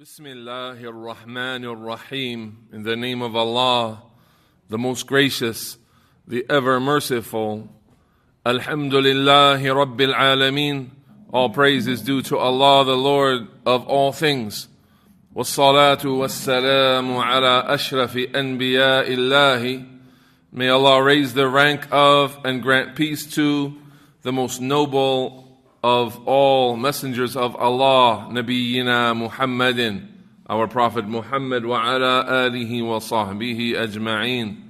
Bismillahir Rahmanir Rahim. In the name of Allah, the most gracious, the ever merciful. Alhamdulillahi Rabbil Alameen. All praise is due to Allah, the Lord of all things. Wassalatu wassalamu ala ashrafi anbiya'illahi. May Allah raise the rank of and grant peace to the most noble of all messengers of Allah, Nabiyyina Muhammadin, our Prophet Muhammad, wa ala alihi wa sahbihi ajma'een,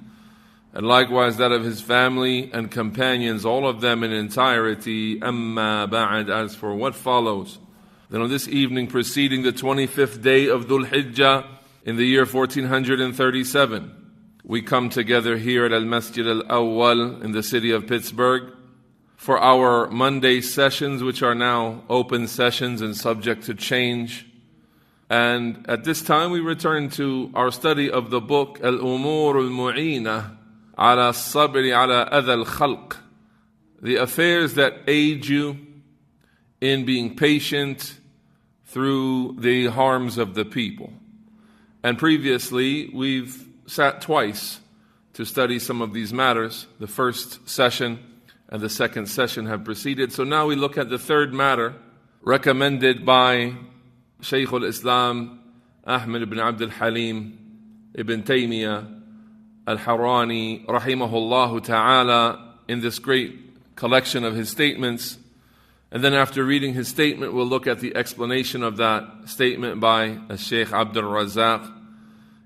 and likewise that of his family and companions, all of them in entirety. Amma ba'd. As for what follows, then on this evening preceding the 25th day of Dhul Hijjah in the year 1437, we come together here at Al-Masjid Al-Awwal in the city of Pittsburgh for our Monday sessions, which are now open sessions and subject to change. And at this time we return to our study of the book Al-Umur Al-Mu'ina Ala Sabri Ala Adha Al-Khalq, the affairs that aid you in being patient through the harms of the people. And previously we've sat twice to study some of these matters. The first session and the second session have preceded. So now we look at the third matter recommended by Shaykh al-Islam Ahmad ibn Abdul Halim ibn Taymiyyah al-Harani rahimahullah ta'ala in this great collection of his statements. And then after reading his statement, we'll look at the explanation of that statement by Shaykh Abdul Razak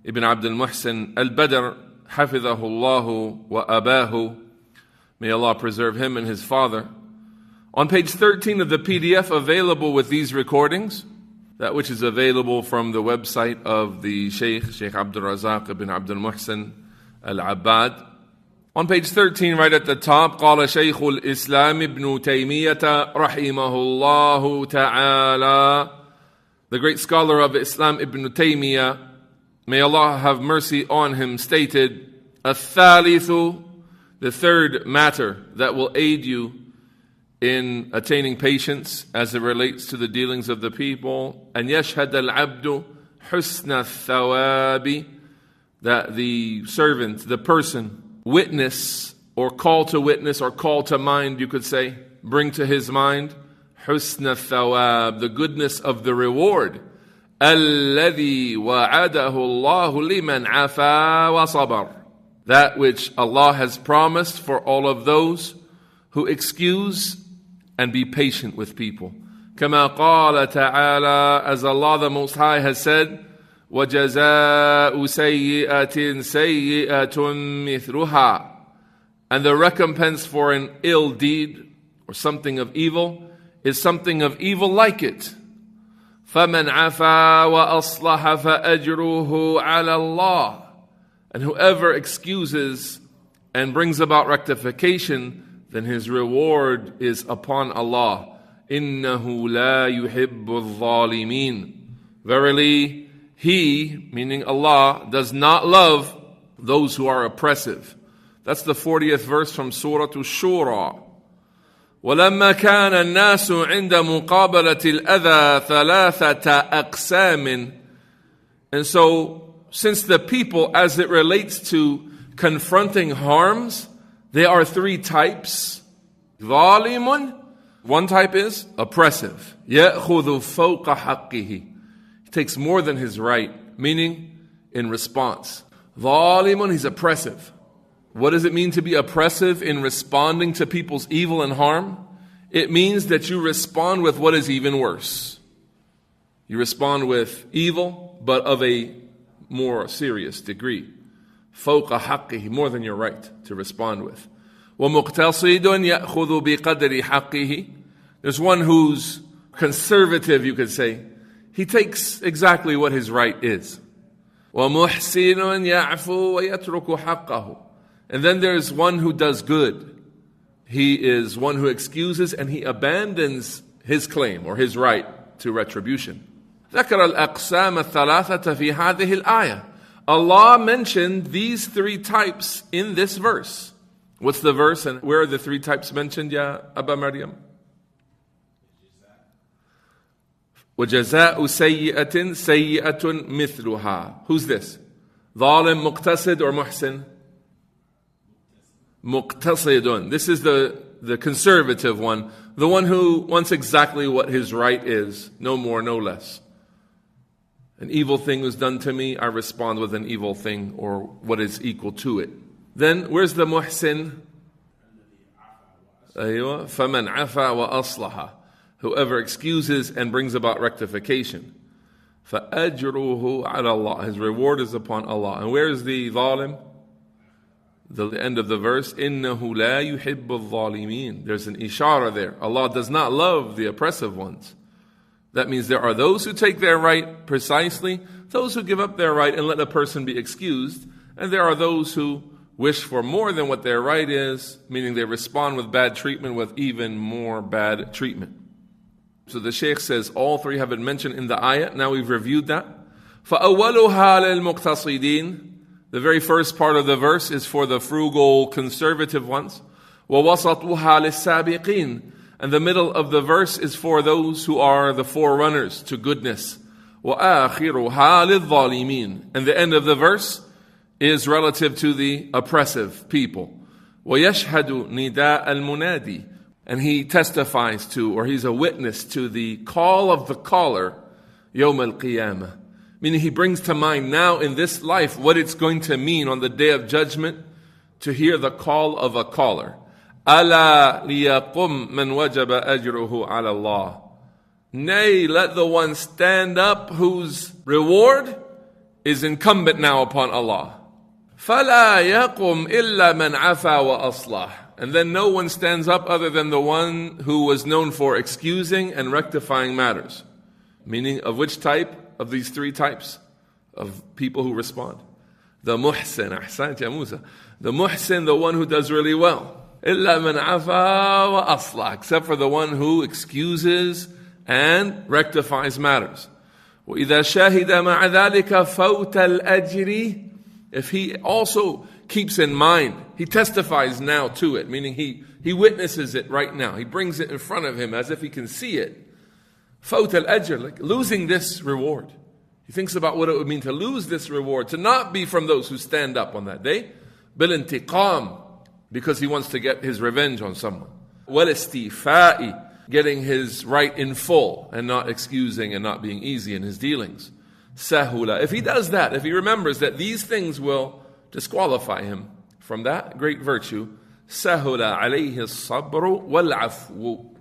ibn Abdul Muhsin al-Badr hafidhahullahu wa abahu. May Allah preserve him and his father. On page 13 of the PDF available with these recordings, that which is available from the website of the Shaykh Abdul Razak ibn Abdul Muhsin al-Abbad. On page 13, right at the top, قال شيخ الإسلام ابن تيمية رحمه الله تعالى. The great scholar of Islam, Ibn Taymiyyah, may Allah have mercy on him, stated, الثالث, the third matter that will aid you in attaining patience as it relates to the dealings of the people, and يشهد العبد حسن الثواب, that the servant, the person, witness or call to witness or call to mind, you could say, bring to his mind, حسن الثواب, the goodness of the reward, الذي وعده الله لمن عفا وصبر, that which Allah has promised for all of those who excuse and be patient with people. كما قال تعالى, as Allah the Most High has said, وَجَزَاءُ سَيِّئَةٍ سَيِّئَةٌ مِثْلُهَا, and the recompense for an ill deed or something of evil is something of evil like it. فَمَنْ عَفَا وَأَصْلَحَ فَأَجْرُهُ عَلَى اللَّهِ, and whoever excuses and brings about rectification, then his reward is upon Allah. إِنَّهُ لَا يُحِبُّ الظَّالِمِينَ, verily He, meaning Allah, does not love those who are oppressive. That's the 40th verse from Surah Ash-Shura. وَلَمَّا كَانَ النَّاسُ عِنْدَ مُقَابَلَةِ الْأَذَى ثَلَاثَةَ أَقْسَامٍ, and so since the people, as it relates to confronting harms, they are three types. ظَالِمٌ, one type is oppressive. يَأْخُذُ فَوْقَ حَقِّهِ, he takes more than his right, meaning in response. ظَالِمٌ, he's oppressive. What does it mean to be oppressive in responding to people's evil and harm? It means that you respond with what is even worse. You respond with evil, but of a more serious degree. فوق حقه, more than your right to respond with. ومقتصد يأخذ بقدر حقه, there's one who's conservative, you could say. He takes exactly what his right is. ومحسن يعفو ويترك حقه, and then there's one who does good. He is one who excuses and he abandons his claim or his right to retribution. ذكر الأقسام الثلاثة في هذه الآية. Allah mentioned these three types in this verse. What's the verse and where are the three types mentioned, Ya Aba Maryam? وَجَزَاءُ سَيِّئَةٍ سَيِّئَةٌ مِثْلُهَا. Who's this? ظالم, muqtasid, or muhsin? Muqtasidun. This is the conservative one, the one who wants exactly what his right is, no more, no less. An evil thing was done to me, I respond with an evil thing or what is equal to it. Then, where's the muhsin? أيوة. فَمَنْ عَفَى وَأَصْلَحَ. Whoever excuses and brings about rectification. فَأَجْرُهُ عَلَى اللَّهِ. His reward is upon Allah. And where is the zalim? The end of the verse, إِنَّهُ لَا يُحِبُّ الظَّالِمِينَ. There's an ishara there. Allah does not love the oppressive ones. That means there are those who take their right precisely, those who give up their right and let a person be excused, and there are those who wish for more than what their right is, meaning they respond with bad treatment with even more bad treatment. So the Shaykh says all three have been mentioned in the ayah. Now we've reviewed that. فَأَوَّلُهَا لِلْمُقْتَصِدِينَ. The very first part of the verse is for the frugal, conservative ones. وَوَسَطُهَا لِلسَّابِقِينَ. And the middle of the verse is for those who are the forerunners to goodness. وَآخِرُهَا لِلظَّالِمِينَ. And the end of the verse is relative to the oppressive people. وَيَشْهَدُ نِدَاءَ الْمُنَادِي. And he testifies to, or he's a witness to the call of the caller, يَوْمَ الْقِيَامَةِ. Meaning he brings to mind now in this life what it's going to mean on the day of judgment to hear the call of a caller. أَلَا لِيَقُمْ مَنْ وَجَبَ أَجْرُهُ عَلَى اللَّهِ. Nay, let the one stand up whose reward is incumbent now upon Allah. فَلَا يَقُمْ إِلَّا مَنْ عَفَى وَأَصْلَحَ. And then no one stands up other than the one who was known for excusing and rectifying matters. Meaning of which type of these three types of people who respond? The muhsin, ahsant ya Musa. The muhsin, the one who does really well. إِلَّا مَنْ عَفَى وَأَصْلَحَ. Except for the one who excuses and rectifies matters. وَإِذَا شَهِدَ مَعَ ذَلِكَ فَوْتَ الْأَجْرِ. If he also keeps in mind, he testifies now to it, meaning he witnesses it right now. He brings it in front of him as if he can see it. فَوْتَ الْأَجْرِ, like losing this reward. He thinks about what it would mean to lose this reward, to not be from those who stand up on that day. بِالْإِنْتِقَامِ, because he wants to get his revenge on someone. وَالْإِسْتِيفَاءِ, getting his right in full and not excusing and not being easy in his dealings. Sahula. If he does that, if he remembers that these things will disqualify him from that great virtue, Sahula alayhi as-sabru wal-afwu.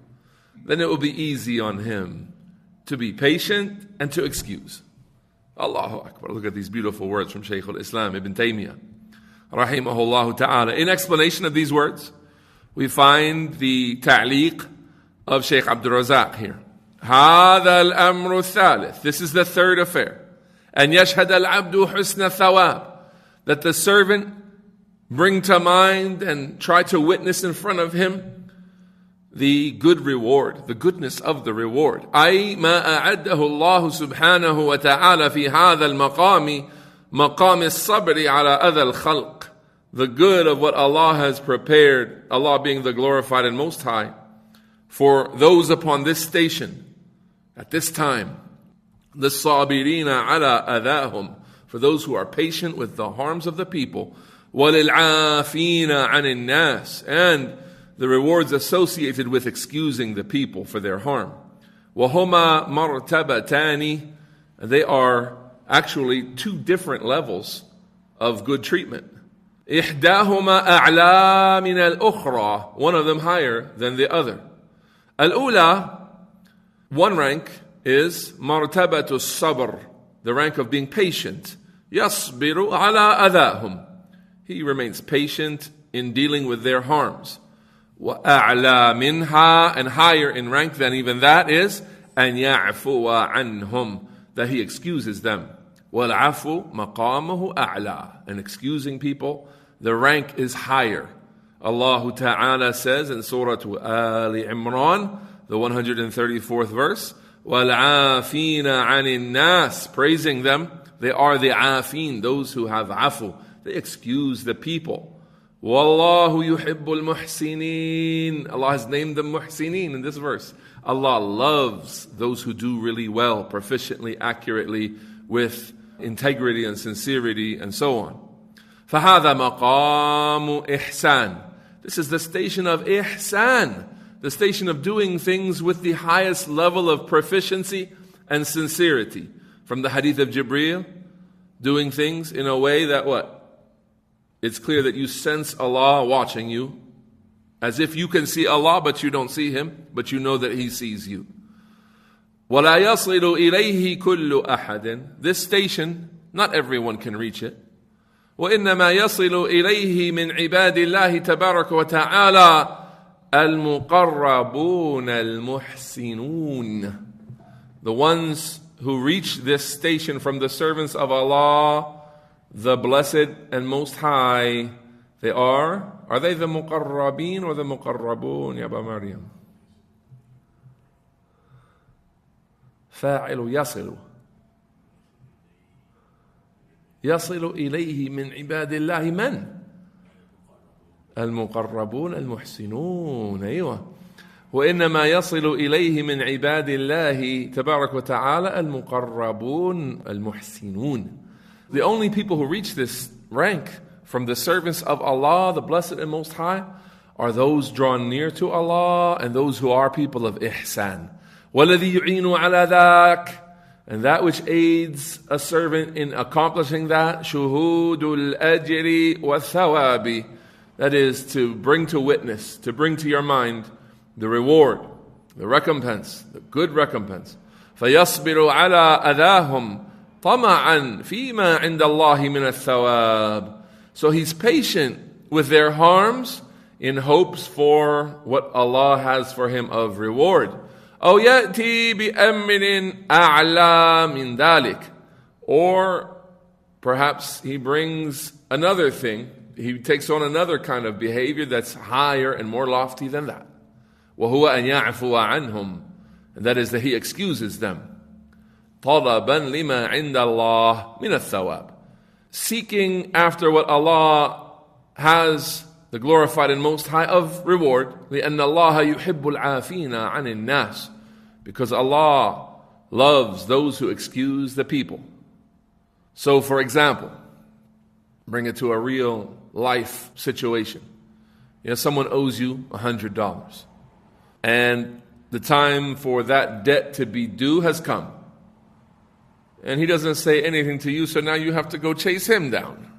Then it will be easy on him to be patient and to excuse. Allahu Akbar. Look at these beautiful words from Shaykh al-Islam Ibn Taymiyyah, rahimahullah ta'ala. In explanation of these words, we find the ta'liq of Shaykh Abdul Razak here. هذا الأمر الثالث. This is the third affair. أن يشهد العبد حسن الثواب. That the servant bring to mind and try to witness in front of him the good reward, the goodness of the reward. أي ما أعده الله سبحانه وتعالى في هذا المقام مقام الصبر على أذى الخلق. The good of what Allah has prepared, Allah being the glorified and most high, for those upon this station, at this time, the sabirina ala adahum, for those who are patient with the harms of the people, walil'afina anin nas, and the rewards associated with excusing the people for their harm. Wahuma martabatani, they are actually two different levels of good treatment. Ihdahuma a'la min al-ukhra, one of them higher than the other. Al-ula, one rank is martabatu sabr, the rank of being patient. Yasbiru ala adahum, he remains patient in dealing with their harms. Wa a'la minha, and higher in rank than even that is an ya'fuwa anhum, that he excuses them. Wal afu maqamahu a'la, and excusing people, the rank is higher. Allah Ta'ala says in Surah Ali Imran, the 134th verse, وَالْعَافِينَ عَنِ النَّاسِ, praising them, they are the afin, those who have afu, they excuse the people. وَاللَّهُ يُحِبُّ الْمُحْسِنِينَ, Allah has named them muhsinin in this verse. Allah loves those who do really well, proficiently, accurately, with integrity and sincerity and so on. فَهَذَا مَقَامُ إِحْسَانٍ. This is the station of ihsan, the station of doing things with the highest level of proficiency and sincerity. From the hadith of Jibreel, doing things in a way that what? It's clear that you sense Allah watching you, as if you can see Allah but you don't see Him, but you know that He sees you. وَلَا يَصِلُ إِلَيْهِ كُلُّ أَحَدٍ. This station, not everyone can reach it. وَإِنَّمَا يَصِلُ إِلَيْهِ مِنْ عِبَادِ اللَّهِ تَبَارَكَ وَتَعَالَى الْمُقَرَّبُونَ الْمُحْسِنُونَ. The ones who reach this station from the servants of Allah, the Blessed and Most High, they are they the muqarrabeen or the muqarrabun, ya Aba Maryam? فاعل يصل إليه من عباد الله من؟ المقربون المحسنون. أيوة. وإنما يصل إليه من عباد الله تبارك وتعالى المقربون المحسنون. The only people who reach this rank from the servants of Allah, the Blessed and Most High, are those drawn near to Allah and those who are people of ihsan. وَالَّذِي يُعِينُ عَلَى ذَاكَ. And that which aids a servant in accomplishing that, شُهُودُ الْأَجْرِ وَالثَّوَابِ. That is to bring to witness, to bring to your mind the reward, the recompense, the good recompense. فَيَصْبِرُ عَلَى أَذَاهُمْ طَمَعًا فِيمَا عِنْدَ اللَّهِ مِنَ الثَّوَابِ. So he's patient with their harms in hopes for what Allah has for him of reward. أو يأتي بأمر أعلى من ذلك. Or perhaps he brings another thing, he takes on another kind of behavior that's higher and more lofty than that. وهو أن يعفو عنهم. And that is that he excuses them. طلبا لما عند الله من الثواب. Seeking after what Allah has, the glorified and most high, of reward. لأن الله يحب العافين عن الناس. Because Allah loves those who excuse the people. So for example, bring it to a real life situation. Someone owes you $100. And the time for that debt to be due has come. And he doesn't say anything to you, so now you have to go chase him down.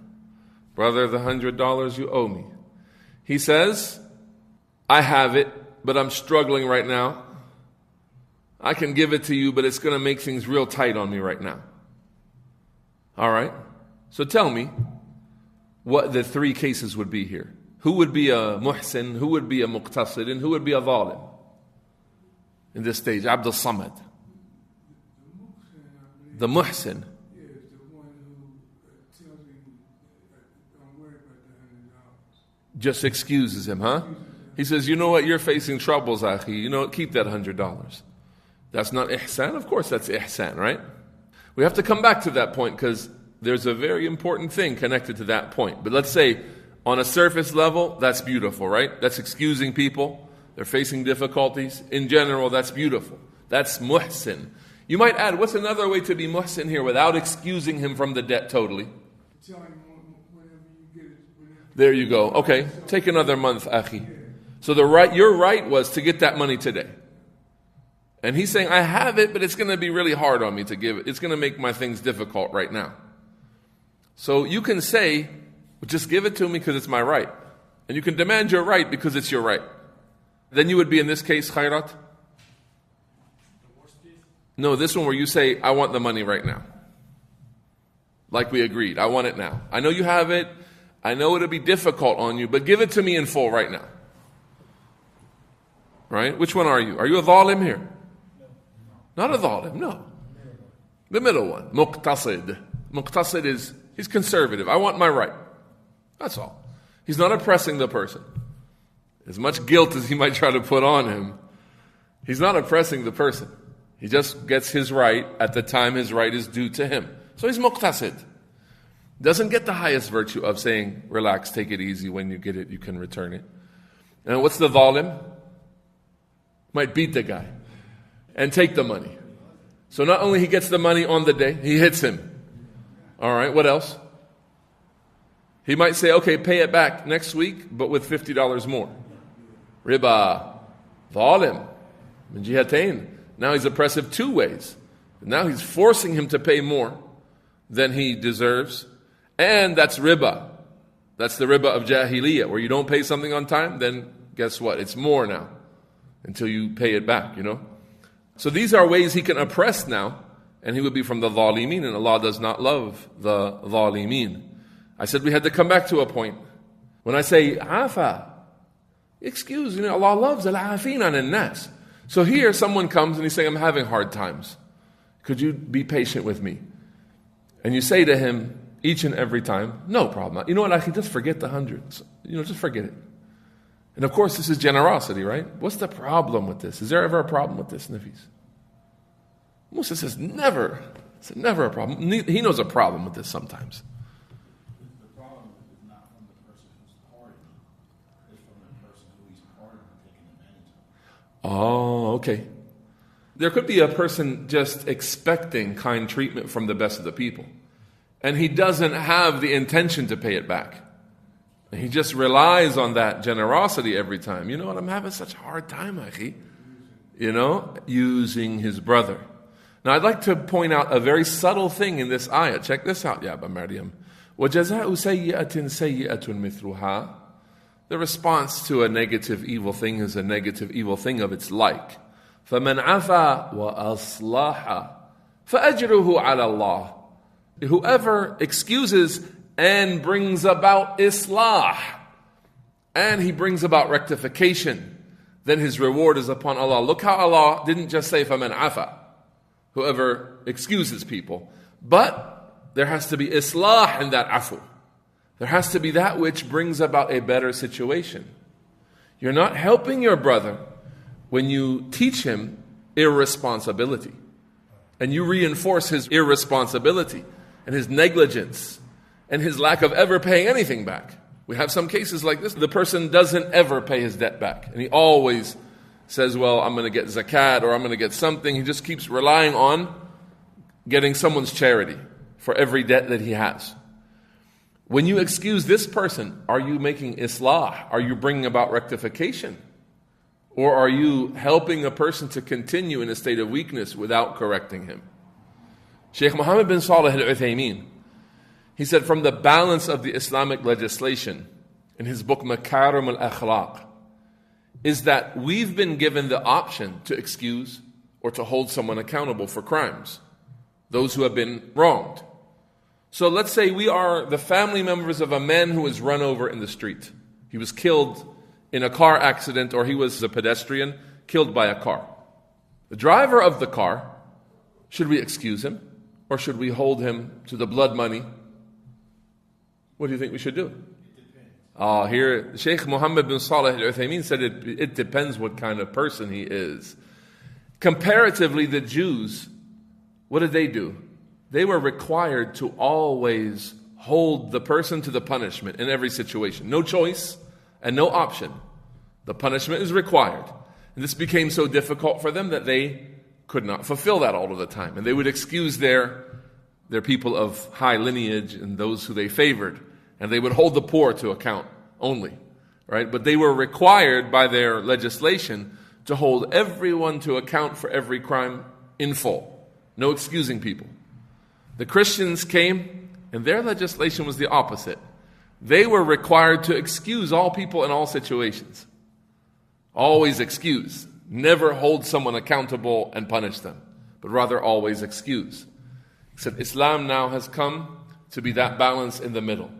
Brother, the $100 you owe me. He says, I have it, but I'm struggling right now. I can give it to you, but it's going to make things real tight on me right now. All right? So tell me what the three cases would be here. Who would be a muhsin, who would be a muqtasid, and who would be a zalim in this stage? Abdul Samad. The muhsin. Just excuses him, huh? He says, you know what, you're facing troubles, akhi. You know what, keep that $100. That's not ihsan? Of course that's ihsan, right? We have to come back to that point because there's a very important thing connected to that point. But let's say, on a surface level, that's beautiful, right? That's excusing people. They're facing difficulties. In general, that's beautiful. That's muhsin. You might add, what's another way to be muhsin here without excusing him from the debt totally? There you go. Okay, take another month, akhi. So your right was to get that money today. And he's saying, I have it, but it's going to be really hard on me to give it. It's going to make my things difficult right now. So you can say, well, just give it to me because it's my right. And you can demand your right because it's your right. Then you would be in this case, khairat. No, this one where you say, I want the money right now. Like we agreed, I want it now. I know you have it. I know it'll be difficult on you, but give it to me in full right now. Right? Which one are you? Are you a zalim here? Not a zalim, no. The middle one, muqtasid. Muqtasid is, he's conservative. I want my right. That's all. He's not oppressing the person. As much guilt as he might try to put on him, he's not oppressing the person. He just gets his right at the time his right is due to him. So he's muqtasid. Doesn't get the highest virtue of saying, relax, take it easy. When you get it, you can return it. And what's the zalim? Might beat the guy. and take the money. So not only he gets the money on the day, he hits him. All right, what else? He might say, okay, pay it back next week, but with $50 more. Riba. Zalim. Min jihatayn. Now he's oppressive two ways. Now he's forcing him to pay more than he deserves. And that's riba. That's the riba of jahiliyyah, where you don't pay something on time, then guess what? It's more now until you pay it back, So these are ways he can oppress now, and he would be from the zalimeen, and Allah does not love the zalimeen. I said we had to come back to a point. When I say afa, excuse, Allah loves al-afin an nas. So here someone comes and he's saying, I'm having hard times. Could you be patient with me? And you say to him each and every time, no problem. You know what, I can just forget the hundreds. Just forget it. And of course this is generosity, right? What's the problem with this? Is there ever a problem with this, Nafis? Musa says never. It's never a problem. He knows a problem with this sometimes. The problem is not from the person who's partying. It's from the person who he's partying and taking advantage of. Oh, okay. There could be a person just expecting kind treatment from the best of the people. And he doesn't have the intention to pay it back. And he just relies on that generosity every time. You know what, I'm having such a hard time, akhi. Using his brother. Now I'd like to point out a very subtle thing in this ayah. Check this out, Ya Aba Maryam. وَجَزَاءُ سَيِّئَةٍ سَيِّئَةٌ مِثْلُهَا. The response to a negative evil thing is a negative evil thing of its like. فَمَنْ عَفَى وَأَصْلَحَ فَأَجْرُهُ عَلَى اللَّهِ. Whoever excuses and brings about islah, and he brings about rectification, then his reward is upon Allah. Look how Allah didn't just say فَمَنْ عَفَى, whoever excuses people, but there has to be islah in that afu. There has to be that which brings about a better situation. You're not helping your brother when you teach him irresponsibility, and you reinforce his irresponsibility and his negligence and his lack of ever paying anything back. We have some cases like this. The person doesn't ever pay his debt back, and he always says, well, I'm going to get zakat or I'm going to get something. He just keeps relying on getting someone's charity for every debt that he has. When you excuse this person, are you making islah? Are you bringing about rectification? Or are you helping a person to continue in a state of weakness without correcting him? Sheikh Muhammad bin Salih al-Uthaymeen, he said from the balance of the Islamic legislation in his book Makarim al-Akhlaq is that we've been given the option to excuse or to hold someone accountable for crimes, those who have been wronged. So let's say we are the family members of a man who was run over in the street. He was killed in a car accident, or he was a pedestrian killed by a car. The driver of the car, should we excuse him or should we hold him to the blood money? What do you think we should do? Here Sheikh Muhammad bin Salih al-Uthaymeen said it depends what kind of person he is. Comparatively, the Jews, what did they do? They were required to always hold the person to the punishment in every situation. No choice and no option. The punishment is required. And this became so difficult for them that they could not fulfill that all of the time. And they would excuse their people of high lineage and those who they favored. And they would hold the poor to account only. Right? But they were required by their legislation to hold everyone to account for every crime in full. No excusing people. The Christians came, and their legislation was the opposite. They were required to excuse all people in all situations. Always excuse. Never hold someone accountable and punish them, but rather always excuse. Except Islam now has come to be that balance in the middle.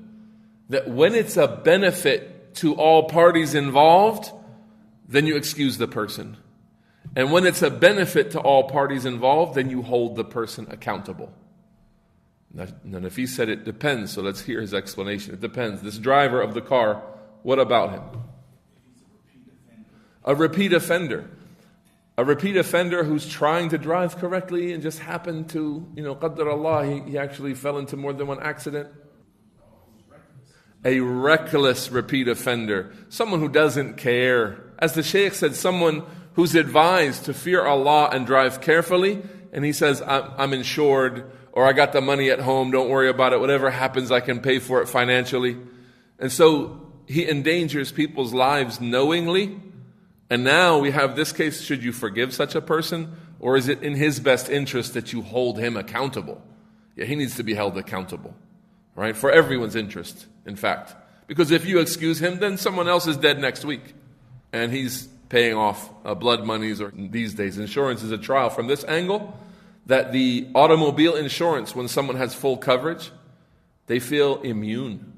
That when it's a benefit to all parties involved, then you excuse the person. And when it's a benefit to all parties involved, then you hold the person accountable. Now, Nafis said it depends, so let's hear his explanation. It depends. This driver of the car, what about him? A repeat offender. A repeat offender who's trying to drive correctly and just happened to, Qaddar Allah, he actually fell into more than one accident. A reckless repeat offender. Someone who doesn't care. As the Shaykh said, someone who's advised to fear Allah and drive carefully, and he says, I'm insured, or I got the money at home, don't worry about it, whatever happens I can pay for it financially. And so he endangers people's lives knowingly. And now we have this case, should you forgive such a person? Or is it in his best interest that you hold him accountable? Yeah, he needs to be held accountable, right? For everyone's interest, in fact. Because if you excuse him, then someone else is dead next week. And he's paying off blood monies, or these days insurance is a trial from this angle, that the automobile insurance, when someone has full coverage, they feel immune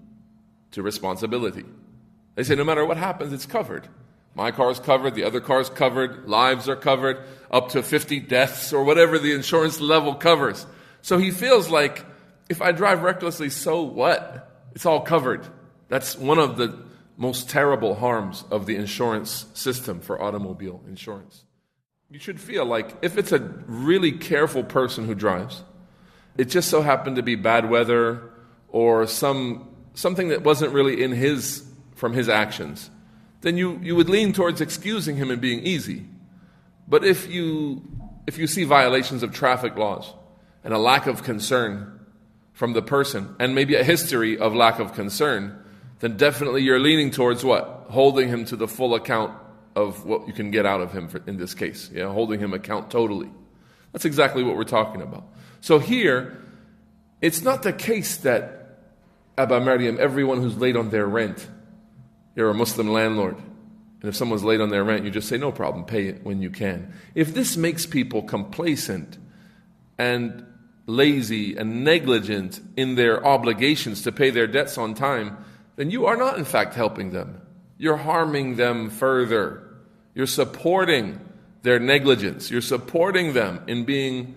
to responsibility. They say no matter what happens, it's covered. My car's covered, the other car's covered, lives are covered, up to 50 deaths or whatever the insurance level covers. So he feels like, if I drive recklessly, so what? It's all covered. That's one of the most terrible harms of the insurance system for automobile insurance. You should feel like, if it's a really careful person who drives, it just so happened to be bad weather or something that wasn't really from his actions, then you would lean towards excusing him and being easy. But if you see violations of traffic laws and a lack of concern from the person, and maybe a history of lack of concern, then definitely you're leaning towards what? Holding him to the full account of what you can get out of him in this case. Yeah, holding him account totally. That's exactly what we're talking about. So here, it's not the case that Aba Maryam, everyone who's late on their rent, you're a Muslim landlord, and if someone's late on their rent, you just say, no problem, pay it when you can. If this makes people complacent and lazy and negligent in their obligations to pay their debts on time, then you are not in fact helping them. You're harming them further. You're supporting their negligence. You're supporting them in being,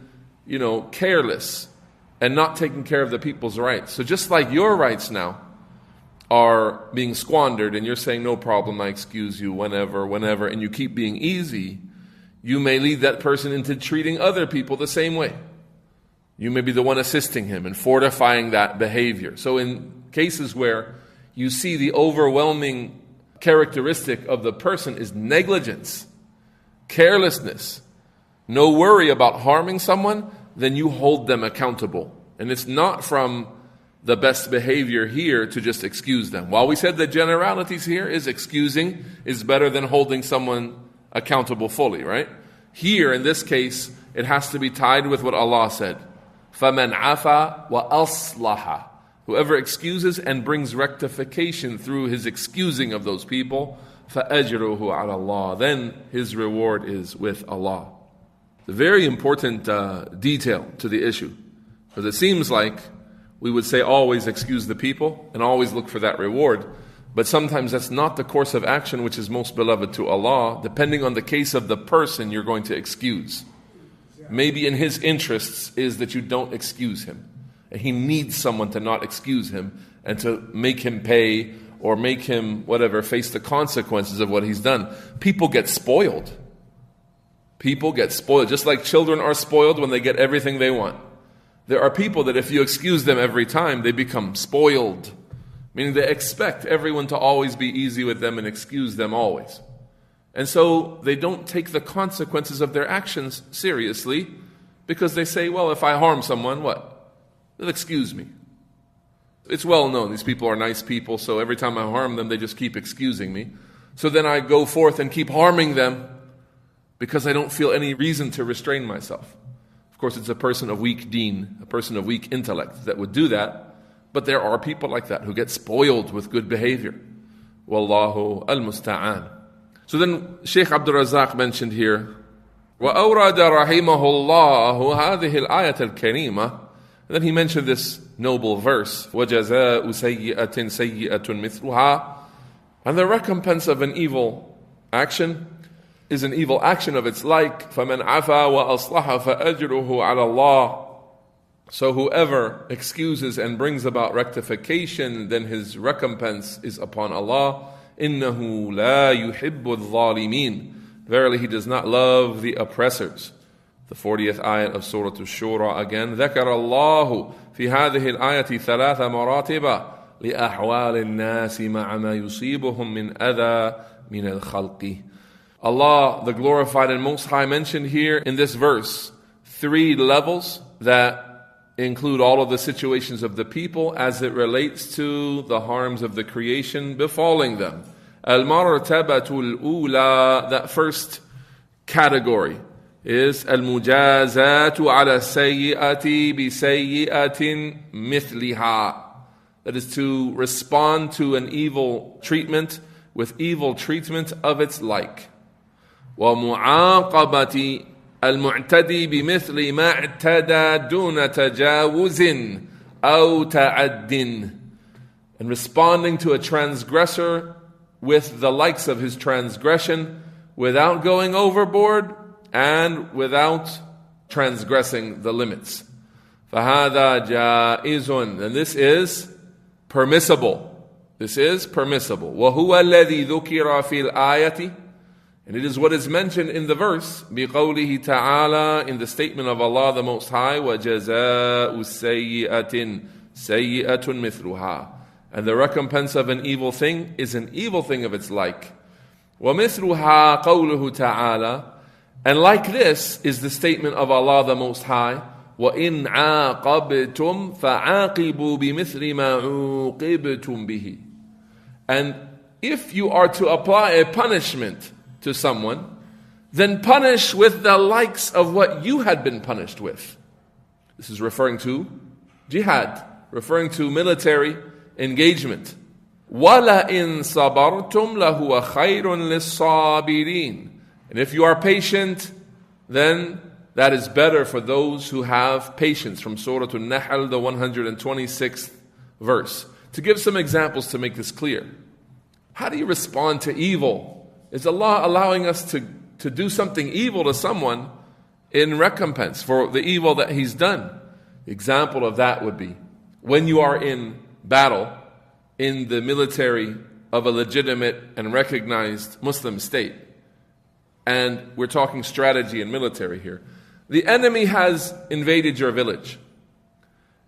careless and not taking care of the people's rights. So just like your rights now are being squandered and you're saying, no problem, I excuse you whenever, and you keep being easy, you may lead that person into treating other people the same way. You may be the one assisting him and fortifying that behavior. So in cases where you see the overwhelming characteristic of the person is negligence, carelessness, no worry about harming someone, then you hold them accountable. And it's not from the best behavior here to just excuse them. While we said the generalities here is excusing is better than holding someone accountable fully, right? Here, in this case, it has to be tied with what Allah said. فَمَنْ عَفَى وَأَصْلَحَ. Whoever excuses and brings rectification through his excusing of those people, فَأَجْرُهُ عَلَى اللَّهِ. Then his reward is with Allah. A very important detail to the issue. Because it seems like we would say always excuse the people and always look for that reward. But sometimes that's not the course of action which is most beloved to Allah, depending on the case of the person you're going to excuse. Maybe in his interests is that you don't excuse him. And he needs someone to not excuse him and to make him pay or make him, face the consequences of what he's done. People get spoiled. People get spoiled. Just like children are spoiled when they get everything they want. There are people that if you excuse them every time, they become spoiled. Meaning they expect everyone to always be easy with them and excuse them always. And so they don't take the consequences of their actions seriously because they say, well, if I harm someone, what? They'll excuse me. It's well known. These people are nice people, so every time I harm them, they just keep excusing me. So then I go forth and keep harming them because I don't feel any reason to restrain myself. Of course, it's a person of weak deen, a person of weak intellect that would do that. But there are people like that who get spoiled with good behavior. Wallahu al-musta'an. So then Shaykh Abdul Razak mentioned here, وَأَوْرَدَ رَحِمَهُ اللَّهُ هَذِهِ الْآيَةَ الْكَرِيمَةِ. And then he mentioned this noble verse, وَجَزَاءُ سَيِّئَةٍ سَيِّئَةٌ مِثْلُهَا. And the recompense of an evil action is an evil action of its like. فَمَنْ عَفَى وَأَصْلَحَ فَأَجْرُهُ عَلَى اللَّهِ. So whoever excuses and brings about rectification, then his recompense is upon Allah. إِنَّهُ لَا يُحِبُّ الظَّالِمِينَ. Verily he does not love the oppressors. The 40th ayat of Surah Ash-Shura again. ذَكَرَ اللَّهُ فِي هَذِهِ الْآيَةِ ثَلَاثَ مَرَاتِبَ لِأَحْوَالِ النَّاسِ مَعَ مَا يُصِيبُهُم مِّنْ أَذَى مِنَ الْخَلْقِ. Allah, the Glorified and Most High, mentioned here in this verse 3 levels that include all of the situations of the people as it relates to the harms of the creation befalling them. Al-martabatul ula, that first category, is al-mujazatu ala sayyi'ati bi sayyi'atin mithliha. That is to respond to an evil treatment with evil treatment of its like. وَمُعَاقَبَةِ الْمُعْتَدِي بِمِثْلِ مَا اعْتَدَى دُونَ تَجَاوُزٍ أَوْ تَعَدٍّ. And responding to a transgressor with the likes of his transgression without going overboard and without transgressing the limits. فَهَذَا جَائِزٌ. And this is permissible. This is permissible. وَهُوَ الَّذِي ذُكِرَ فِي الْآيَةِ. And it is what is mentioned in the verse, بِقَوْلِهِ تَعَالَى, in the statement of Allah the Most High, وَجَزَاءُ سَيِّئَةٍ سَيِّئَةٌ مِثْلُهَا. And the recompense of an evil thing is an evil thing of its like. وَمِثْلُهَا قَوْلُهُ تَعَالَى. And like this is the statement of Allah the Most High, وَإِنْ عَاقَبْتُمْ فَعَاقِبُوا بِمِثْلِ مَا عُوقِبْتُمْ بِهِ. And if you are to apply a punishment to someone, then punish with the likes of what you had been punished with. This is referring to jihad, referring to military engagement. وَلَئِن صَبَرْتُمْ لَهُوَ خَيْرٌ لِلصَّابِرِينَ. And if you are patient, then that is better for those who have patience. From Surah An-Nahl, the 126th verse. To give some examples to make this clear. How do you respond to evil? Is Allah allowing us to do something evil to someone in recompense for the evil that He's done? The example of that would be when you are in battle in the military of a legitimate and recognized Muslim state. And we're talking strategy and military here. The enemy has invaded your village.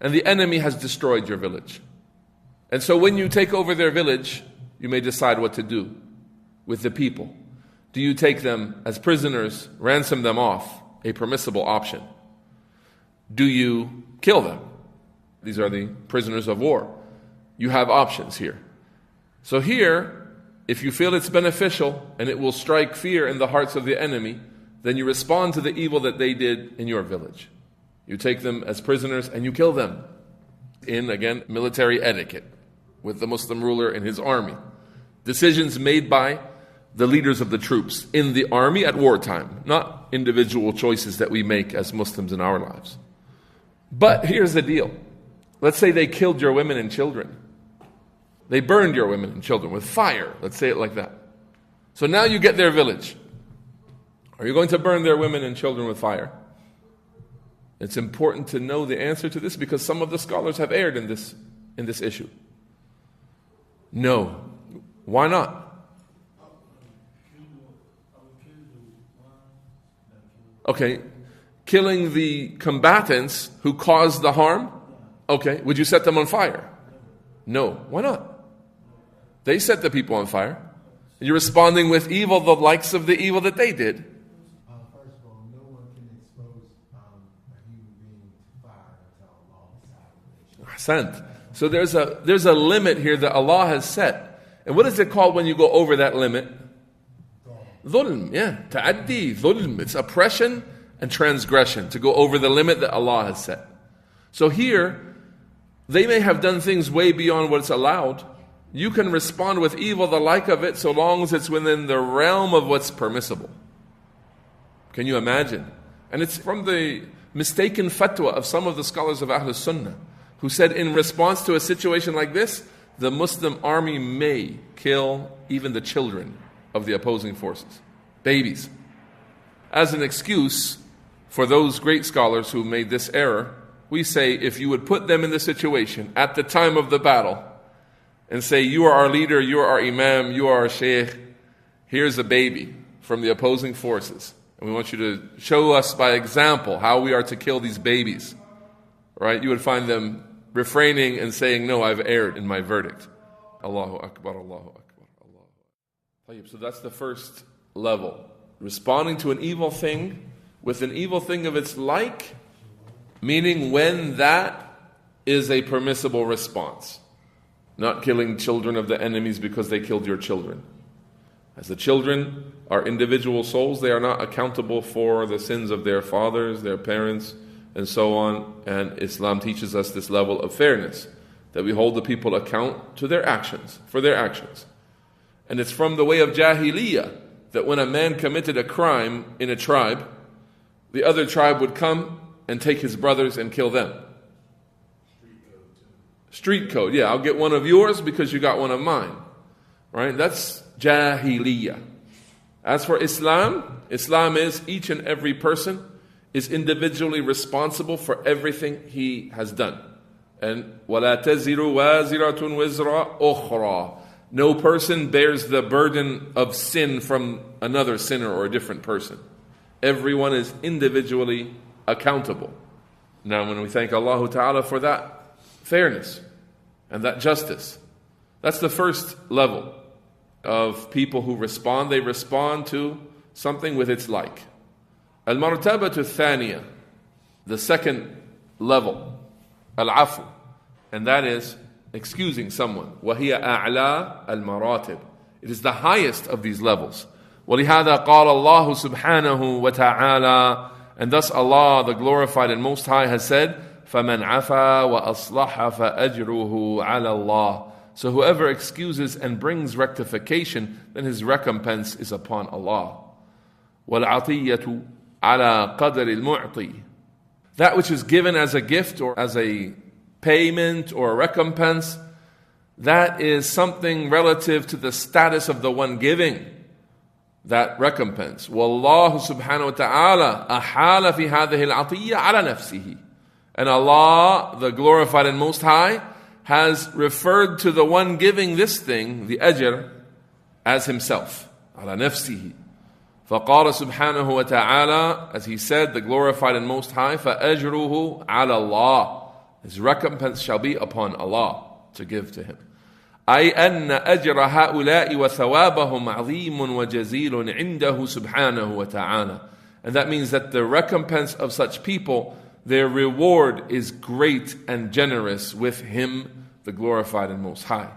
And the enemy has destroyed your village. And so when you take over their village, you may decide what to do with the people. Do you take them as prisoners, ransom them off? A permissible option. Do you kill them? These are the prisoners of war. You have options here. So here, if you feel it's beneficial and it will strike fear in the hearts of the enemy, then you respond to the evil that they did in your village. You take them as prisoners and you kill them in, again, military etiquette with the Muslim ruler and his army. Decisions made by the leaders of the troops in the army at wartime, not individual choices that we make as Muslims in our lives. But here's the deal. Let's say they killed your women and children. They burned your women and children with fire. Let's say it like that. So now you get their village. Are you going to burn their women and children with fire? It's important to know the answer to this because some of the scholars have erred in this issue. No. Why not? Okay, killing the combatants who caused the harm? Okay, would you set them on fire? No. Why not? They set the people on fire. You're responding with evil, the likes of the evil that they did. First of all, no one can expose a human being to fire until Allah decides. Ahsant. So there's a limit here that Allah has set. And what is it called when you go over that limit? Dhulm, yeah. Ta'addi, dhulm. It's oppression and transgression, to go over the limit that Allah has set. So here, they may have done things way beyond what's allowed. You can respond with evil, the like of it, so long as it's within the realm of what's permissible. Can you imagine? And it's from the mistaken fatwa of some of the scholars of Ahlul Sunnah, who said in response to a situation like this, the Muslim army may kill even the children of the opposing forces, babies. As an excuse for those great scholars who made this error, we say if you would put them in the situation at the time of the battle and say, you are our leader, you are our imam, you are our sheikh, here's a baby from the opposing forces, and we want you to show us by example how we are to kill these babies, right? You would find them refraining and saying, no, I've erred in my verdict. Allahu Akbar, Allahu Akbar, Allahu Akbar. So that's the first level. Responding to an evil thing with an evil thing of its like, meaning when that is a permissible response. Not killing children of the enemies because they killed your children. As the children are individual souls, they are not accountable for the sins of their fathers, their parents, and so on. And Islam teaches us this level of fairness, that we hold the people account to their actions, for their actions. And it's from the way of Jahiliyyah that when a man committed a crime in a tribe, the other tribe would come and take his brothers and kill them. Street code, yeah, I'll get one of yours because you got one of mine. Right? That's Jahiliyyah. As for Islam, Islam is each and every person is individually responsible for everything he has done. And وَلَا تَزِرُ وَازِرَةٌ وِزْرَ أُخْرَى. No person bears the burden of sin from another sinner or a different person. Everyone is individually accountable. Now when we thank Allah Ta'ala for that fairness and that justice, that's the first level of people who respond. They respond to something with its like. Al-martabatu thaniya, the second level, al-afu, and that is excusing someone. وَهِيَ أَعْلَى الْمَرَاتِبِ. It is the highest of these levels. وَلِهَذَا قَالَ اللَّهُ سُبْحَانَهُ وَتَعَالَى. And thus Allah, the glorified and most high, has said, فَمَنْ عَفَى وَأَصْلَحَ فَأَجْرُهُ عَلَى اللَّهِ. So whoever excuses and brings rectification, then his recompense is upon Allah. وَالْعَطِيَّةُ عَلَى قَدْرِ الْمُعْطِي. That which is given as a gift or as a payment or a recompense, that is something relative to the status of the one giving that recompense. وَاللَّهُ سُبْحَانَهُ وَتَعَالَى أَحَالَ فِي هَذِهِ الْعَطِيَّةِ عَلَى نَفْسِهِ. And Allah, the glorified and most high, has referred to the one giving this thing, the ajr, as himself. على نفسه. فقال سبحانه وتعالى, as he said, the glorified and most high, فَأَجْرُهُ عَلَى اللَّهِ. His recompense shall be upon Allah to give to him. أي أن أجر هؤلاء وثوابهم عظيم وجزيل عنده سبحانه وتعالى. And that means that the recompense of such people, their reward is great and generous with him, the glorified and most high.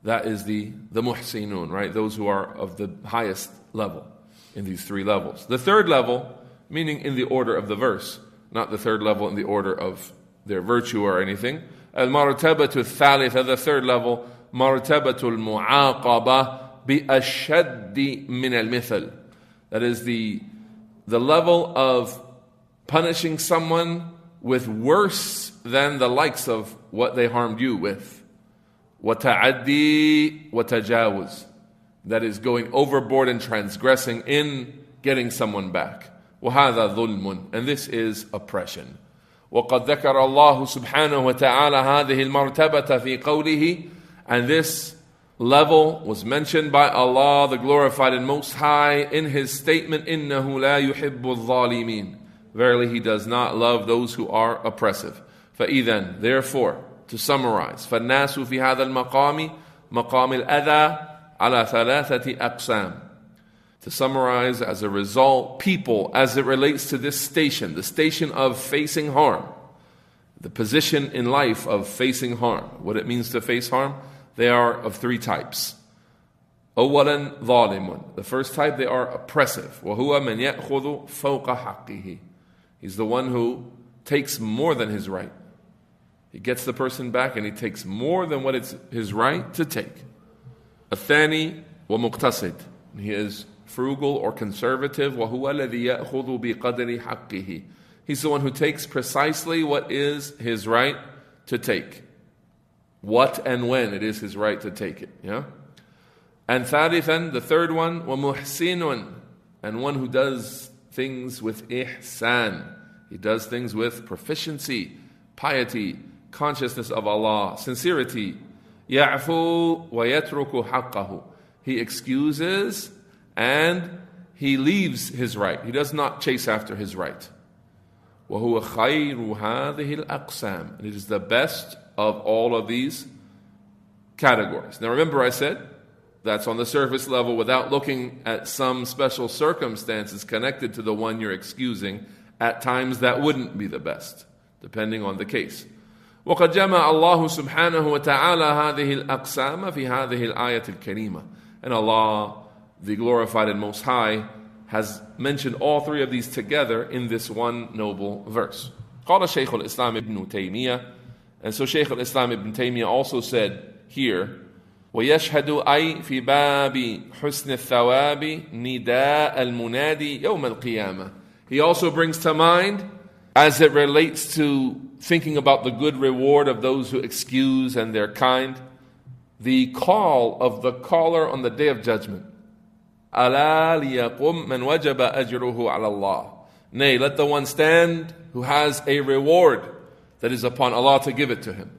That is the muhsinun, right? Those who are of the highest level in these three levels. The third level, meaning in the order of the verse, not the third level in the order of their virtue or anything. Al-martabatu thalitha, the third level, martabatu al-mu'aqaba bi-ashaddi min al-mithal. That is the level of punishing someone with worse than the likes of what they harmed you with. وَتَعَدِّي وَتَجَاوُزْ. That is going overboard and transgressing in getting someone back. وَهَذَا ظُلْمٌ. And this is oppression. وَقَدْ ذَكَرَ اللَّهُ سُبْحَانَهُ وَتَعَالَى هَذِهِ الْمَرْتَبَةَ فِي قَوْلِهِ. And this level was mentioned by Allah, the glorified and most high, in his statement, إِنَّهُ لَا يُحِبُّ الظَّالِمِينَ. Verily, he does not love those who are oppressive. فَإِذَنْ, therefore, to summarize, فَالنَّاسُ فِي هَذَا الْمَقَامِ مَقَامِ الْأَذَى عَلَى ثَلَاثَةِ أَقْسَامٍ. To summarize, as a result, people, as it relates to this station, the station of facing harm, the position in life of facing harm, what it means to face harm, they are of three types. أولاً ظالم. The first type, they are oppressive. وهو من يأخذ فوق حقه. He's the one who takes more than his right. He gets the person back and he takes more than what it's his right to take. الثاني ومقتصد. He is frugal or conservative. وهو الذي يأخذ بقدر حقه. He's the one who takes precisely what is his right to take. What and when it is his right to take it. Yeah? And ثالثا, the third one, ومحسن. And one who does things with ihsan. He does things with proficiency, piety, consciousness of Allah, sincerity. يَعْفُو وَيَتْرُكُ حَقَّهُ. He excuses and he leaves his right. He does not chase after his right. وَهُوَ خَيْرُ هَذِهِ الْأَقْسَامِ. And it is the best of all of these categories. Now remember I said, That's on the surface level without looking at some special circumstances connected to the one you're excusing. At times that wouldn't be the best, depending on the case. وقد جمع الله سبحانه وتعالى هذه الأقسام في هذه الآية الكريمة. And Allah, the glorified and most high, has mentioned all three of these together in this one noble verse. قال شيخ الإسلام ابن تيمية. And so Shaykh al-Islam ibn Taymiyyah also said here, ويشهد أي في باب حسن الثواب نداء المنادي يوم القيامة. He also brings to mind, as it relates to thinking about the good reward of those who excuse and they're kind, the call of the caller on the Day of Judgment. ألا ليقم من وجب أجره على الله. Nay, let the one stand who has a reward that is upon Allah to give it to him.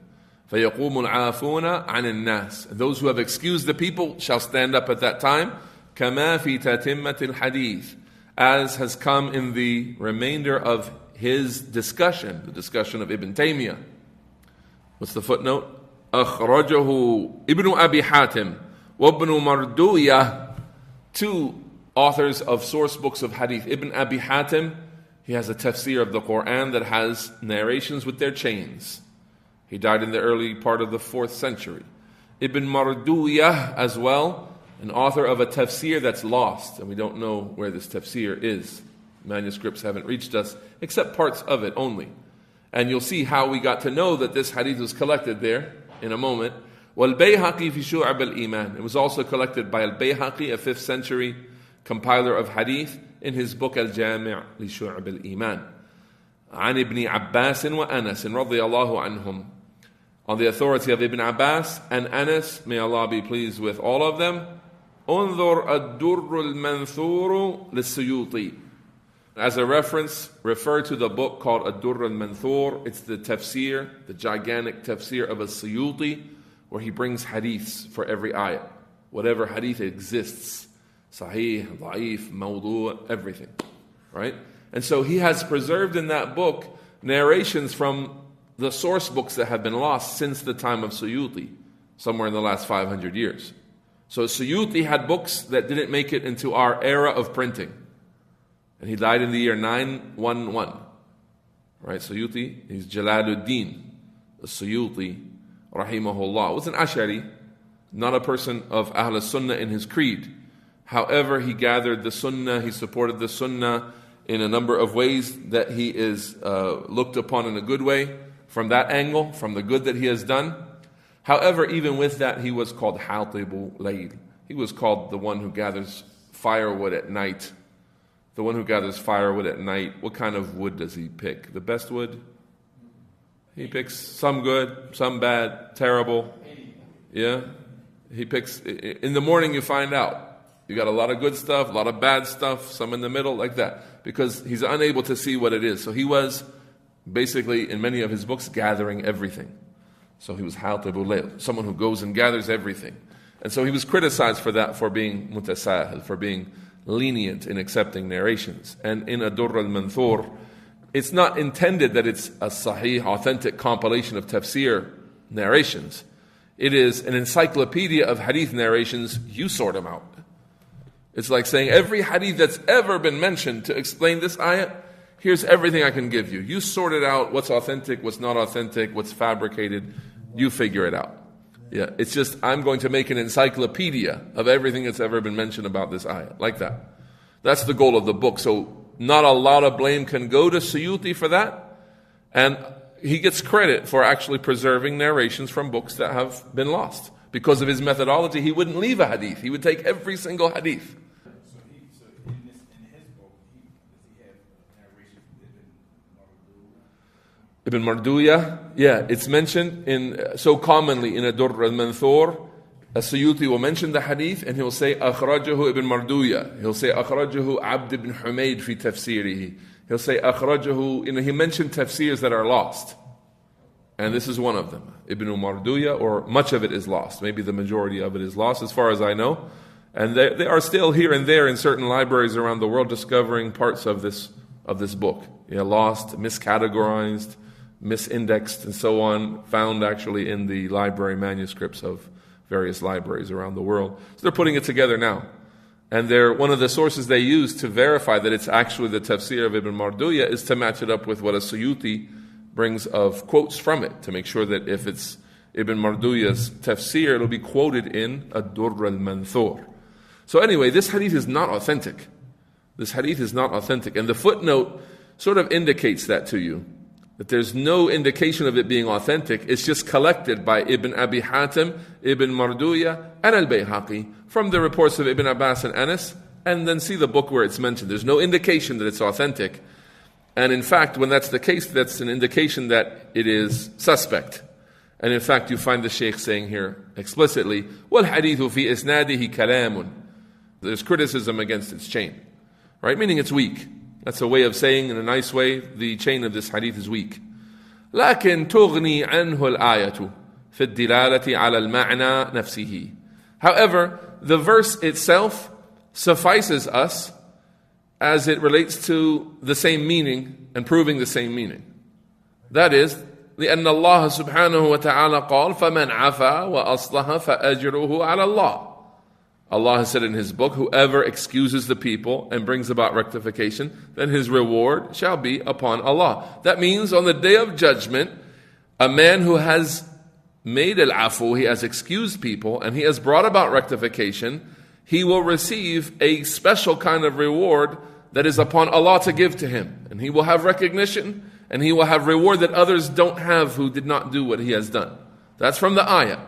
فَيَقُومُ الْعَافُونَ عَنِ النَّاسِ. Those who have excused the people shall stand up at that time. كَمَا فِي تَتِمَّةِ الْحَدِيثِ. As has come in the remainder of his discussion, the discussion of Ibn Taymiyyah. What's the footnote? أخرجه ابن أبي حاتم وابن مردوية. Two authors of source books of hadith. Ibn Abi Hatim, he has a tafsir of the Quran that has narrations with their chains. He died in the early part of the 4th century. Ibn Marduyah as well, an author of a tafsir that's lost, and we don't know where this tafsir is. Manuscripts haven't reached us, except parts of it only. And you'll see how we got to know that this hadith was collected there in a moment. وَالْبَيْهَقِي فِي شُعَبِ الْإِيمَانِ. It was also collected by Al-Bayhaqi, a 5th century compiler of hadith, in his book Al-Jami' لِشُعَبِ الْإِيمَانِ. عن ابن عباس وأنس رضي الله عنهم. On the authority of Ibn Abbas and Anas, may Allah be pleased with all of them. انظر الدر المنثور للسيوطي. As a reference, refer to the book called Ad-Durr al-Manthur. It's the tafsir, the gigantic tafsir of As-Suyuti, where he brings hadiths for every ayah. Whatever hadith exists. Sahih, Da'if, Mawdu', everything. Right? And so he has preserved in that book narrations from the source books that have been lost since the time of Suyuti, somewhere in the last 500 years. So Suyuti had books that didn't make it into our era of printing. And he died in the year 911. Right? Suyuti, he's Jalaluddin, Suyuti, rahimahullah. Was an Ash'ari, not a person of Ahl Sunnah in his creed. However, he gathered the Sunnah, he supported the Sunnah in a number of ways that he is looked upon in a good way, from that angle, from the good that he has done. However, even with that, he was called Hatibul Layl. He was called the one who gathers firewood at night. The one who gathers firewood at night. What kind of wood does he pick? The best wood? He picks some good, some bad, terrible. Yeah? He picks, in the morning you find out. You got a lot of good stuff, a lot of bad stuff, some in the middle, like that. Because he's unable to see what it is. So he was basically, in many of his books, gathering everything. So he was Hatibul Layl, someone who goes and gathers everything. And so he was criticized for that, for being mutasahil, for being lenient in accepting narrations. And in Ad-Durr al-Manthur, it's not intended that it's a sahih, authentic compilation of tafsir narrations. It is an encyclopedia of hadith narrations. You sort them out. It's like saying every hadith that's ever been mentioned to explain this ayah, here's everything I can give you. You sort it out, what's authentic, what's not authentic, what's fabricated. You figure it out. Yeah, it's just, I'm going to make an encyclopedia of everything that's ever been mentioned about this ayah. Like that. That's the goal of the book. So not a lot of blame can go to Suyuti for that. And he gets credit for actually preserving narrations from books that have been lost. Because of his methodology, he wouldn't leave a hadith. He would take every single hadith. So in his book, does he have narrations from Ibn Marduyah, yeah, it's mentioned in so commonly in Ad-Durr al-Manthur. As-Suyuti will mention the hadith and he'll say akhrajahu Ibn Marduyah. He'll say akhrajahu Abd ibn Humayd fi tafsirihi. He'll say akhrajahu, he mentioned tafsirs that are lost. And this is one of them. Ibn Marduyah, or much of it is lost. Maybe the majority of it is lost as far as I know. And they are still here and there in certain libraries around the world discovering parts of this book. Yeah, lost, miscategorized, misindexed, and so on, found actually in the library manuscripts of various libraries around the world. So they're putting it together now. And one of the sources they use to verify that it's actually the tafsir of Ibn Marduya is to match it up with what a Suyuti brings of quotes from it, to make sure that if it's Ibn Marduya's tafsir, it'll be quoted in Ad-Durr al-Manthur. So anyway, this hadith is not authentic. This hadith is not authentic. And the footnote sort of indicates that to you, that there's no indication of it being authentic. It's just collected by Ibn Abi Hatim, Ibn Marduya, and Al-Bayhaqi from the reports of Ibn Abbas and Anas, and then see the book where it's mentioned. There's no indication that it's authentic. And in fact, when that's the case, that's an indication that it is suspect. And in fact, you find the Shaykh saying here explicitly, وَالْحَدِيثُ فِي إِسْنَادِهِ كَلَامٌ. There's criticism against its chain. Right? Meaning it's weak. That's a way of saying, in a nice way, the chain of this hadith is weak. لكن تغني عنه الآية في الدلالة على المعنى نفسه. However, the verse itself suffices us as it relates to the same meaning and proving the same meaning. That is, لأن الله سبحانه وتعالى قال فمن عفا وأصلح فأجره على الله. Allah has said in His book, whoever excuses the people and brings about rectification, then his reward shall be upon Allah. That means on the day of judgment, a man who has made al-afu, he has excused people, and he has brought about rectification, he will receive a special kind of reward that is upon Allah to give to him. And he will have recognition, and he will have reward that others don't have who did not do what he has done. That's from the ayah.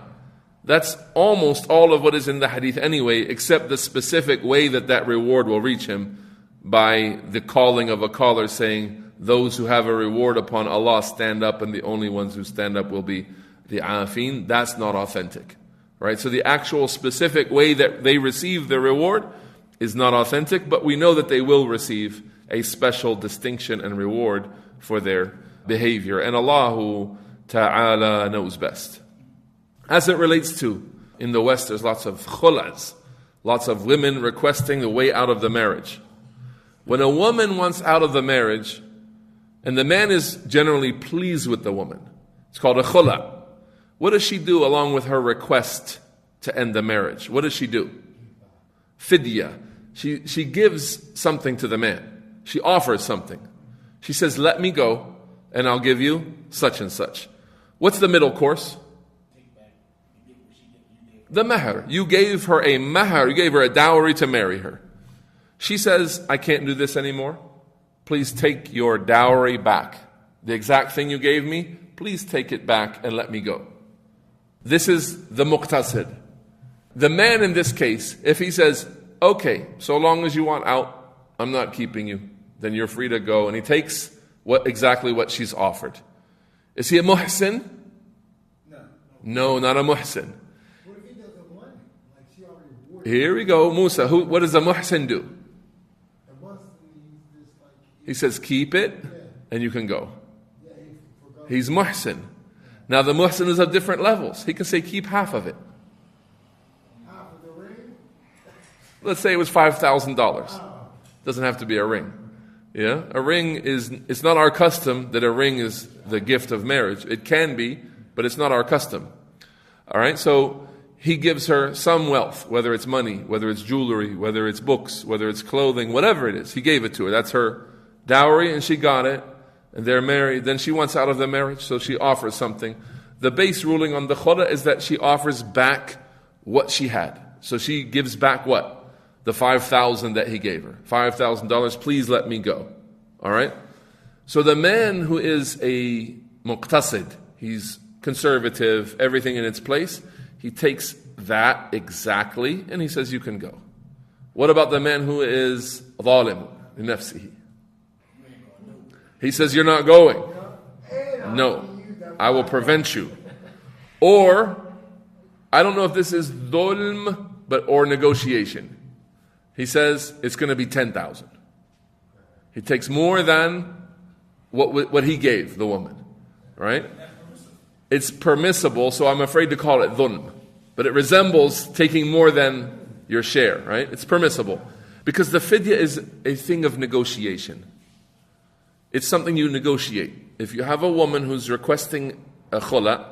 That's almost all of what is in the hadith anyway, except the specific way that reward will reach him by the calling of a caller saying, those who have a reward upon Allah stand up, and the only ones who stand up will be the afin. That's not authentic. Right? So the actual specific way that they receive the reward is not authentic, but we know that they will receive a special distinction and reward for their behavior. And Allah Ta'ala knows best. As it relates to, in the West, there's lots of khul'as, lots of women requesting the way out of the marriage. When a woman wants out of the marriage, and the man is generally pleased with the woman, it's called a khul'a. What does she do along with her request to end the marriage? What does she do? Fidya. She gives something to the man. She offers something. She says, let me go, and I'll give you such and such. What's the middle course? The mahar. You gave her a mahar, you gave her a dowry to marry her. She says, I can't do this anymore. Please take your dowry back. The exact thing you gave me, please take it back and let me go. This is the muqtasid. The man in this case, if he says, okay, so long as you want out, I'm not keeping you, then you're free to go. And he takes exactly what she's offered. Is he a muhsin? No, not a muhsin. Here we go, Musa. What does a muhsin do? He says, keep it, and you can go. He's muhsin. Now the muhsin is of different levels. He can say, keep half of it. Let's say it was $5,000. Doesn't have to be a ring. Yeah, a ring it's not our custom that a ring is the gift of marriage. It can be, but it's not our custom. All right, so he gives her some wealth, whether it's money, whether it's jewelry, whether it's books, whether it's clothing, whatever it is. He gave it to her. That's her dowry, and she got it, and they're married. Then she wants out of the marriage, so she offers something. The base ruling on the khula is that she offers back what she had. So she gives back what? The $5,000 that he gave her. $5,000, please let me go. All right? So the man who is a muqtasid, he's conservative, everything in its place, he takes that exactly and he says, you can go. What about the man who is zalim in nafsihi? He says, you're not going. No, I will prevent you. Or, I don't know if this is dhulm, or negotiation. He says, it's going to be 10,000. He takes more than what he gave the woman. Right? It's permissible, so I'm afraid to call it dhulm. But it resembles taking more than your share, right? It's permissible. Because the fidya is a thing of negotiation. It's something you negotiate. If you have a woman who's requesting a khula,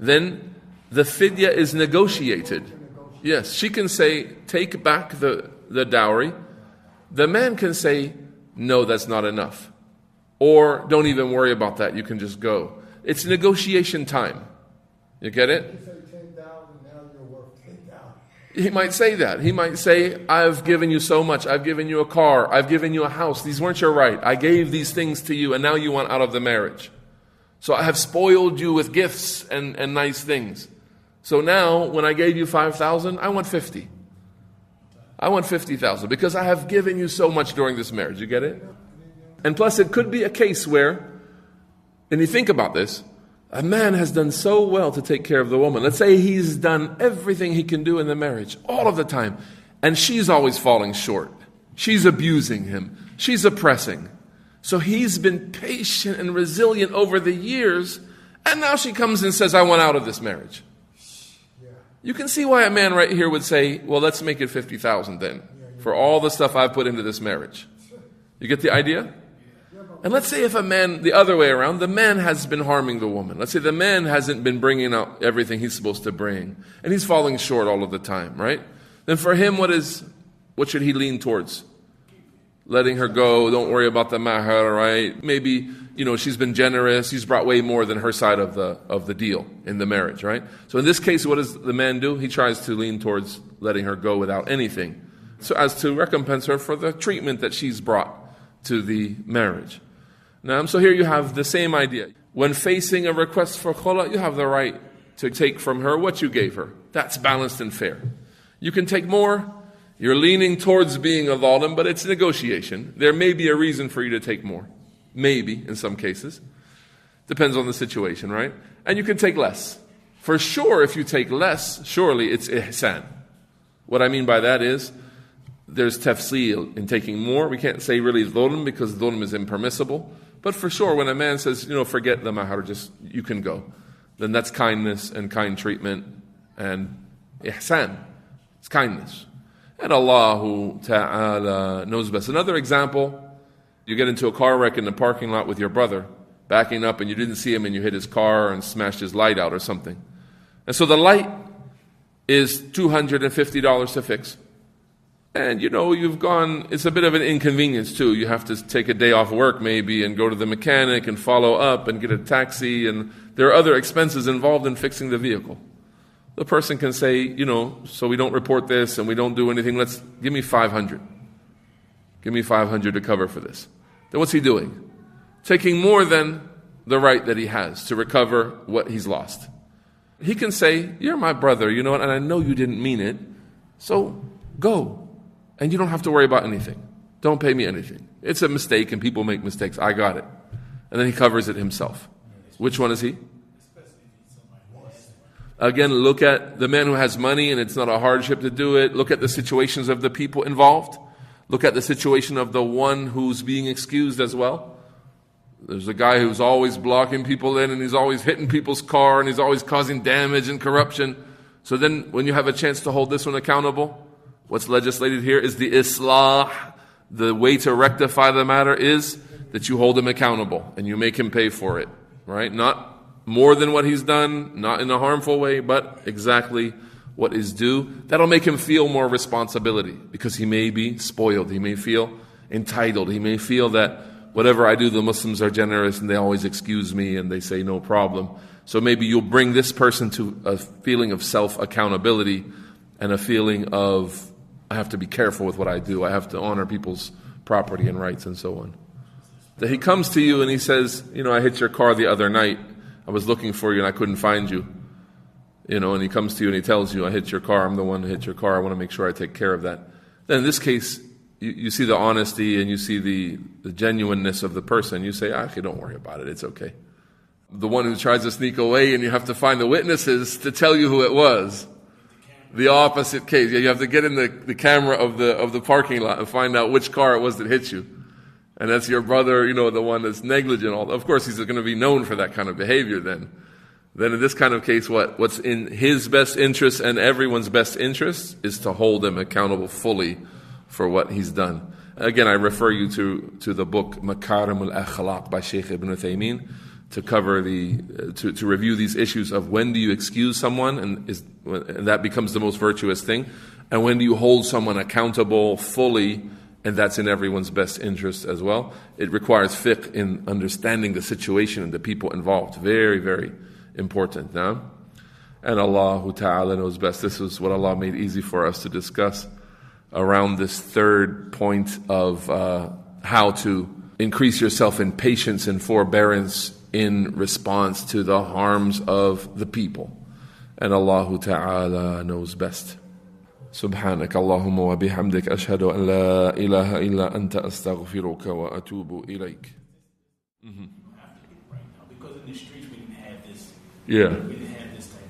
then The fidya is negotiated. Yes, she can say, take back the dowry. The man can say, no, that's not enough. Or don't even worry about that, you can just go. It's negotiation time. You get it? You say 10,000, now you're worth 10,000. He might say that. He might say, I've given you so much. I've given you a car. I've given you a house. These weren't your right. I gave these things to you and now you want out of the marriage. So I have spoiled you with gifts and nice things. So now when I gave you 5,000, I want 50. I want 50,000 because I have given you so much during this marriage. You get it? And plus it could be a case where, and you think about this, a man has done so well to take care of the woman. Let's say he's done everything he can do in the marriage, all of the time. And she's always falling short. She's abusing him. She's oppressing. So he's been patient and resilient over the years. And now she comes and says, I want out of this marriage. You can see why a man right here would say, well, let's make it 50,000 then. For all the stuff I've put into this marriage. You get the idea? And let's say if a man, the other way around, the man has been harming the woman. Let's say the man hasn't been bringing out everything he's supposed to bring. And he's falling short all of the time, right? Then for him, what should he lean towards? Letting her go, don't worry about the mahar, right? Maybe, she's been generous, he's brought way more than her side of the deal in the marriage, right? So in this case, what does the man do? He tries to lean towards letting her go without anything, so as to recompense her for the treatment that she's brought to the marriage. Now, so here you have the same idea. When facing a request for khula, you have the right to take from her what you gave her. That's balanced and fair. You can take more. You're leaning towards being a zalim, but it's negotiation. There may be a reason for you to take more. Maybe, in some cases. Depends on the situation, right? And you can take less. For sure, if you take less, surely it's ihsan. What I mean by that is, there's tafsil in taking more. We can't say really dhulm because dhulm is impermissible. But for sure, when a man says, forget the mahar, you can go. Then that's kindness and kind treatment and ihsan. It's kindness. And Allah Ta'ala knows best. Another example, you get into a car wreck in the parking lot with your brother, backing up and you didn't see him and you hit his car and smashed his light out or something. And so the light is $250 to fix. And you've gone, it's a bit of an inconvenience too. You have to take a day off work maybe and go to the mechanic and follow up and get a taxi, and there are other expenses involved in fixing the vehicle. The person can say, so we don't report this and we don't do anything, give me 500. Give me 500 to cover for this. Then what's he doing? Taking more than the right that he has to recover what he's lost. He can say, you're my brother, and I know you didn't mean it, so go. And you don't have to worry about anything. Don't pay me anything. It's a mistake and people make mistakes. I got it. And then he covers it himself. Which one is he? Again, look at the man who has money and it's not a hardship to do it. Look at the situations of the people involved. Look at the situation of the one who's being excused as well. There's a guy who's always blocking people in and he's always hitting people's car and he's always causing damage and corruption. So then when you have a chance to hold this one accountable, what's legislated here is the islah. The way to rectify the matter is that you hold him accountable and you make him pay for it. Right? Not more than what he's done, not in a harmful way, but exactly what is due. That'll make him feel more responsibility because he may be spoiled. He may feel entitled. He may feel that whatever I do, the Muslims are generous and they always excuse me and they say no problem. So maybe you'll bring this person to a feeling of self-accountability and a feeling of, I have to be careful with what I do. I have to honor people's property and rights and so on. That he comes to you and he says, I hit your car the other night. I was looking for you and I couldn't find you. And he comes to you and he tells you, I hit your car. I'm the one who hit your car. I want to make sure I take care of that. Then in this case, you see the honesty and you see the genuineness of the person. You say, actually, don't worry about it. It's okay. The one who tries to sneak away and you have to find the witnesses to tell you who it was. The opposite case. You have to get in the camera of the parking lot and find out which car it was that hit you. And that's your brother, the one that's negligent. Of course, he's going to be known for that kind of behavior then. Then in this kind of case, what's in his best interest and everyone's best interest is to hold him accountable fully for what he's done. Again, I refer you to the book Makarim al-Akhlaq by Sheikh Ibn Uthaymeen to cover to review these issues of when do you excuse someone, and that becomes the most virtuous thing, and when do you hold someone accountable fully, and that's in everyone's best interest as well. It requires fiqh in understanding the situation and the people involved. Very, very important. Now, and Allah Ta'ala knows best. This is what Allah made easy for us to discuss around this third point of how to increase yourself in patience and forbearance in response to the harms of the people. And Allah Ta'ala knows best. سبحانك اللهم وبحمدك أشهد أن لا إله إلا أنت أستغفرك وأتوب إليك. Because in the streets we didn't have this. Yeah. We didn't have this type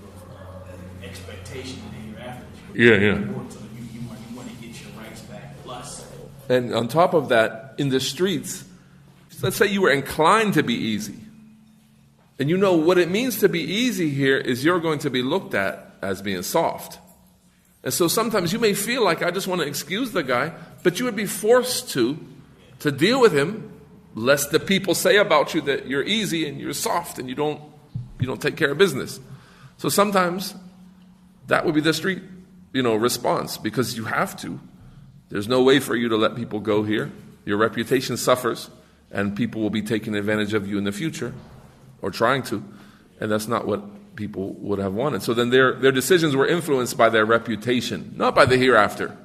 of expectation in the hereafter. Yeah. So you want to get your rights back. Plus. And on top of that, in the streets, let's say you were inclined to be easy. And you know what it means to be easy here is you're going to be looked at as being soft. And so sometimes you may feel like I just want to excuse the guy, but you would be forced to deal with him, lest the people say about you that you're easy and you're soft and you don't take care of business. So sometimes that would be the street, response, because you have to. There's no way for you to let people go here. Your reputation suffers, and people will be taking advantage of you in the future, or trying to, and that's not what people would have wanted. So then their decisions were influenced by their reputation, not by the hereafter.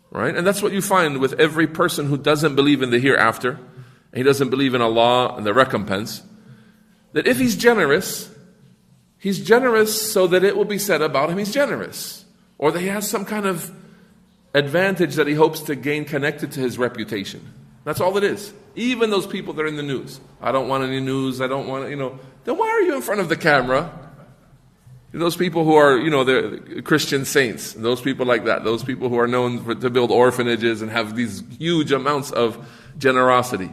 Right? And that's what you find with every person who doesn't believe in the hereafter, and he doesn't believe in Allah and the recompense, that if he's generous so that it will be said about him he's generous, or that he has some kind of advantage that he hopes to gain connected to his reputation. That's all it is. Even those people that are in the news. I don't want any news, I don't want, then why are you in front of the camera? Those people who are, the Christian saints, those people like that, those people who are known to build orphanages and have these huge amounts of generosity.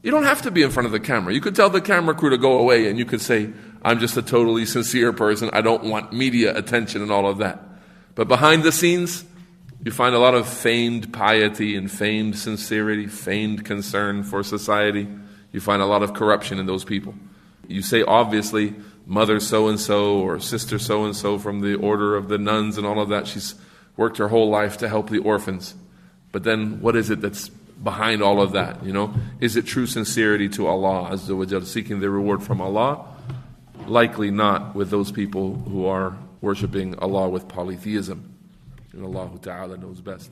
You don't have to be in front of the camera. You could tell the camera crew to go away and you could say, I'm just a totally sincere person. I don't want media attention and all of that. But behind the scenes, you find a lot of feigned piety and feigned sincerity, feigned concern for society. You find a lot of corruption in those people. You say, obviously, mother so-and-so or sister so-and-so from the order of the nuns and all of that, she's worked her whole life to help the orphans. But then what is it that's behind all of that? Is it true sincerity to Allah Azza wa Jal, seeking the reward from Allah? Likely not with those people who are worshipping Allah with polytheism. And Allah Ta'ala knows best.